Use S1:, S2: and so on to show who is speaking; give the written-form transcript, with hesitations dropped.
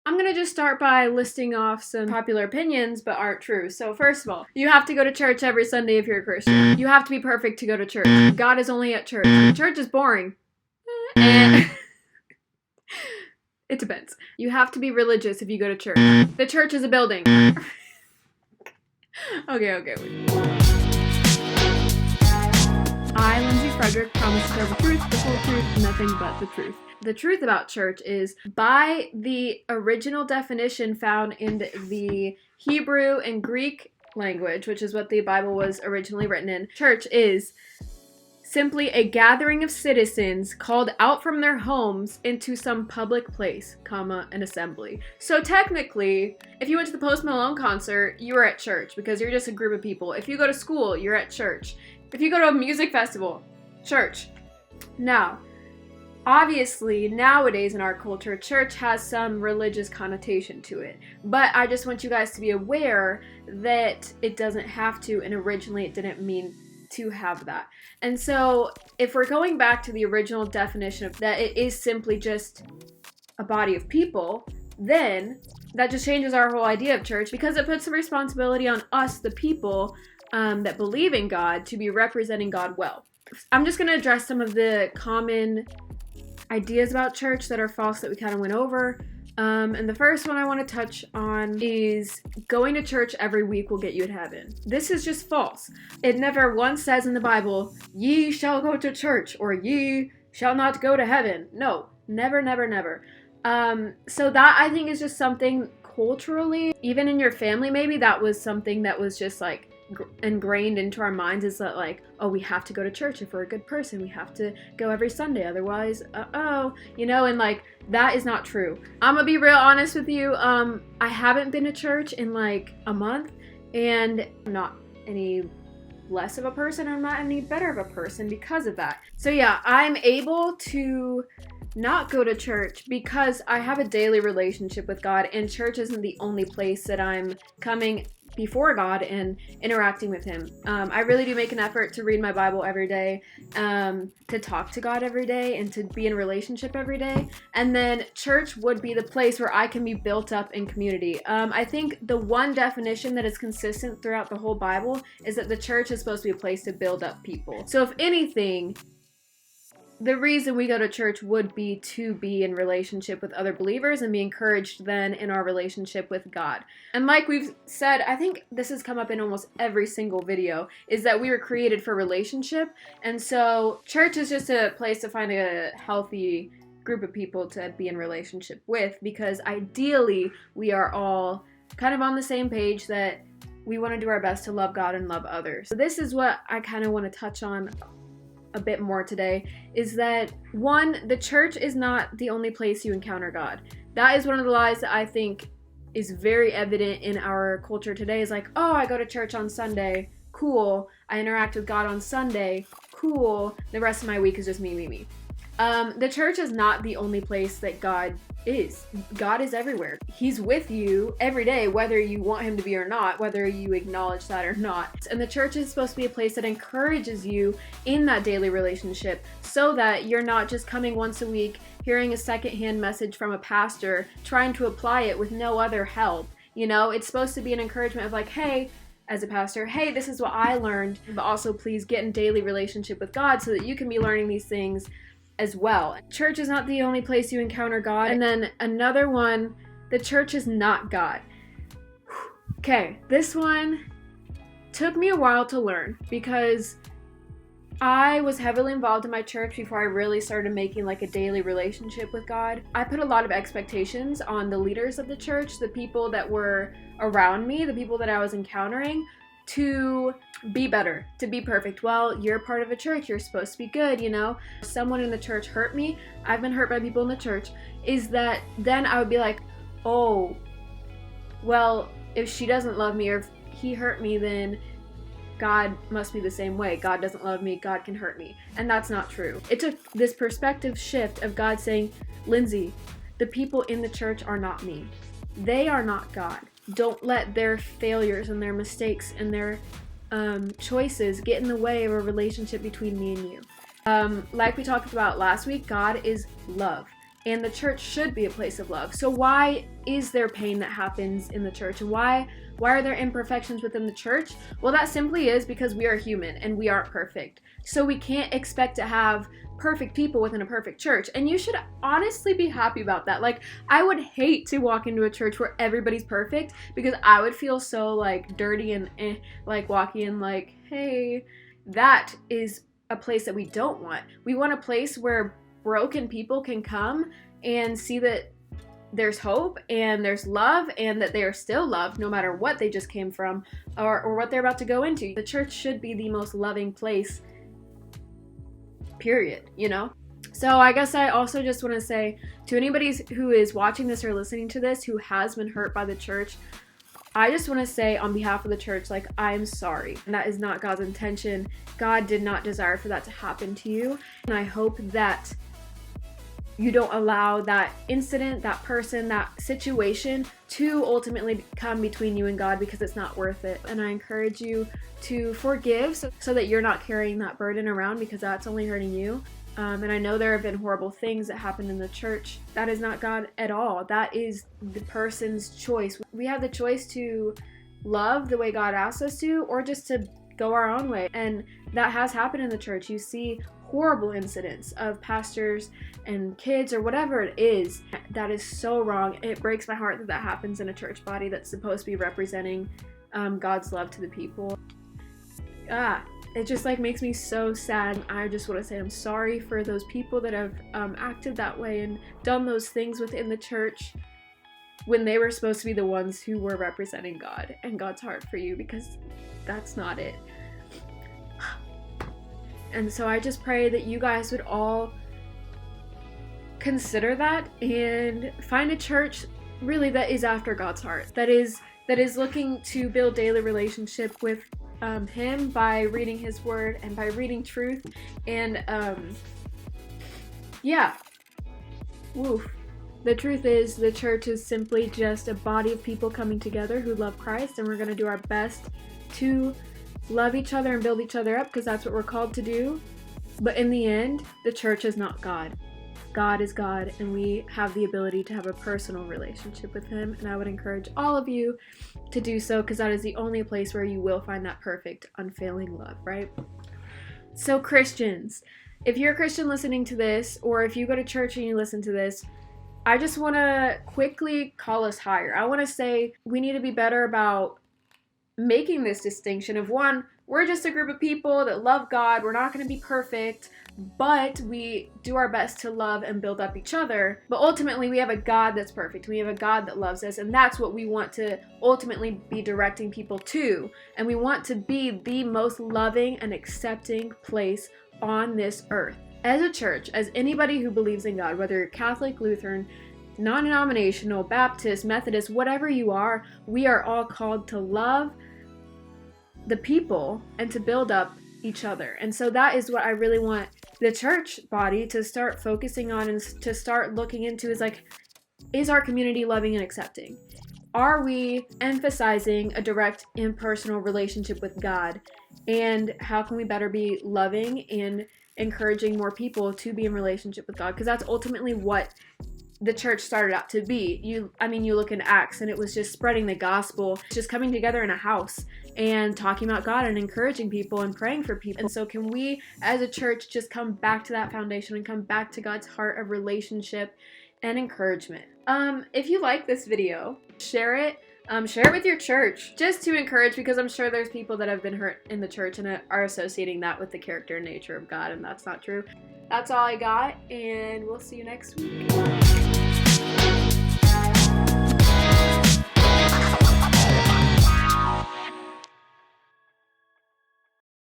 S1: I'm gonna just start by listing off some popular opinions but aren't true. So first of all, you have to go to church every Sunday if you're a Christian. You have to be perfect to go to church. God is only at church. Church is boring. And it depends. You have to be religious if you go to church. The church is a building. Okay. I, Lindsay Frederick, promise to tell the truth, the whole truth, nothing but the truth. The truth about church is, by the original definition found in the Hebrew and Greek language, which is what the Bible was originally written in, church is simply a gathering of citizens called out from their homes into some public place, an assembly. So technically, if you went to the Post Malone concert, you were at church because you're just a group of people. If you go to school, you're at church. If you go to a music festival, church. Now, obviously, nowadays in our culture, church has some religious connotation to it. But I just want you guys to be aware that it doesn't have to, and originally it didn't mean to have that. And so, if we're going back to the original definition of that, it is simply just a body of people, then that just changes our whole idea of church, because it puts the responsibility on us, the people, that believe in God, to be representing God well. I'm just going to address some of the common ideas about church that are false that we kind of went over. And the first one I want to touch on is going to church every week will get you to heaven. This is just false. It never once says in the Bible, ye shall go to church, or ye shall not go to heaven. No, never. So that, I think, is just something culturally, even in your family maybe, that was something that was just like ingrained into our minds, is that like, oh, we have to go to church if we're a good person, we have to go every Sunday, otherwise and like, that is not true. I'm gonna be real honest with you. I haven't been to church in like a month, and I'm not any less of a person, I'm not any better of a person because of that. So yeah, I'm able to not go to church because I have a daily relationship with God, and church isn't the only place that I'm coming before God and interacting with Him. I really do make an effort to read my Bible every day, to talk to God every day, and to be in a relationship every day. And then church would be the place where I can be built up in community. I think the one definition that is consistent throughout the whole Bible is that the church is supposed to be a place to build up people. So if anything, the reason we go to church would be to be in relationship with other believers and be encouraged then in our relationship with God. And like we've said, I think this has come up in almost every single video, is that we were created for relationship. And so church is just a place to find a healthy group of people to be in relationship with, because ideally we are all kind of on the same page that we want to do our best to love God and love others. So this is what I kind of want to touch on a bit more today, is that one, the church is not the only place you encounter God. That is one of the lies that I think is very evident in our culture today, is like, oh, I go to church on Sunday, cool. I interact with God on Sunday, cool. The rest of my week is just me. The church is not the only place that God is. God is everywhere. He's with you every day, whether you want Him to be or not, whether you acknowledge that or not. And the church is supposed to be a place that encourages you in that daily relationship, so that you're not just coming once a week, hearing a secondhand message from a pastor, trying to apply it with no other help. It's supposed to be an encouragement of like, hey, as a pastor, hey, this is what I learned, but also please get in daily relationship with God so that you can be learning these things as well. Church is not the only place you encounter God. And then another one, the church is not God. Okay, this one took me a while to learn, because I was heavily involved in my church before I really started making like a daily relationship with God. I put a lot of expectations on the leaders of the church, the people that were around me, the people that I was encountering, to be better, to be perfect. Well, you're part of a church, you're supposed to be good, Someone in the church hurt me, I've been hurt by people in the church, is that then I would be like, oh, well, if she doesn't love me, or if he hurt me, then God must be the same way. God doesn't love me, God can hurt me. And that's not true. It took this perspective shift of God saying, Lindsay, the people in the church are not me. They are not God. Don't let their failures and their mistakes and their choices get in the way of a relationship between me and you. Like we talked about last week, God is love. and the church should be a place of love. So why is there pain that happens in the church? And why are there imperfections within the church? Well, that simply is because we are human and we aren't perfect. So we can't expect to have perfect people within a perfect church. And you should honestly be happy about that. Like, I would hate to walk into a church where everybody's perfect, because I would feel so like dirty and like walking in like, hey, that is a place that we don't want. We want a place where broken people can come and see that there's hope and there's love and that they are still loved no matter what they just came from or what they're about to go into. The church should be the most loving place, period, you know? So I guess I also just want to say to anybody who is watching this or listening to this who has been hurt by the church, I just want to say on behalf of the church, like, I'm sorry. And that is not God's intention. God did not desire for that to happen to you. And I hope that you don't allow that incident, that person, that situation to ultimately come between you and God, because it's not worth it. And I encourage you to forgive so that you're not carrying that burden around, because that's only hurting you. And I know there have been horrible things that happened in the church. That is not God at all. That is the person's choice. We have the choice to love the way God asks us to, or just to go our own way. And that has happened in the church. You see horrible incidents of pastors and kids or whatever it is. That is so wrong. It breaks my heart that that happens in a church body that's supposed to be representing God's love to the people. It just like makes me so sad. I just want to say I'm sorry for those people that have acted that way and done those things within the church when they were supposed to be the ones who were representing God and God's heart for you, because that's not it. And so I just pray that you guys would all consider that and find a church really that is after God's heart, that is looking to build daily relationship with him by reading his word and by reading truth. And the truth is, the church is simply just a body of people coming together who love Christ, and we're going to do our best to love each other and build each other up, because that's what we're called to do. But in the end, the church is not God. God is God, and we have the ability to have a personal relationship with him. And I would encourage all of you to do so, because that is the only place where you will find that perfect, unfailing love, right? So Christians, if you're a Christian listening to this, or if you go to church and you listen to this, I just want to quickly call us higher. I want to say we need to be better about making this distinction of, one, we're just a group of people that love God. We're not going to be perfect, but we do our best to love and build up each other. But ultimately, we have a God that's perfect. We have a God that loves us, and that's what we want to ultimately be directing people to. And we want to be the most loving and accepting place on this earth. As a church, as anybody who believes in God, whether you're Catholic, Lutheran, non-denominational, Baptist, Methodist, whatever you are, we are all called to love the people and to build up each other. And so that is what I really want the church body to start focusing on and to start looking into, is like, is our community loving and accepting? Are we emphasizing a direct, impersonal relationship with God? And how can we better be loving and encouraging more people to be in relationship with God? Because that's ultimately what the church started out to be. You look in Acts, and it was just spreading the gospel, just coming together in a house and talking about God and encouraging people and praying for people. And so can we as a church just come back to that foundation and come back to God's heart of relationship and encouragement? If you like this video, share it. Share it with your church, just to encourage, because I'm sure there's people that have been hurt in the church and are associating that with the character and nature of God, and that's not true. That's all I got, and we'll see you next week.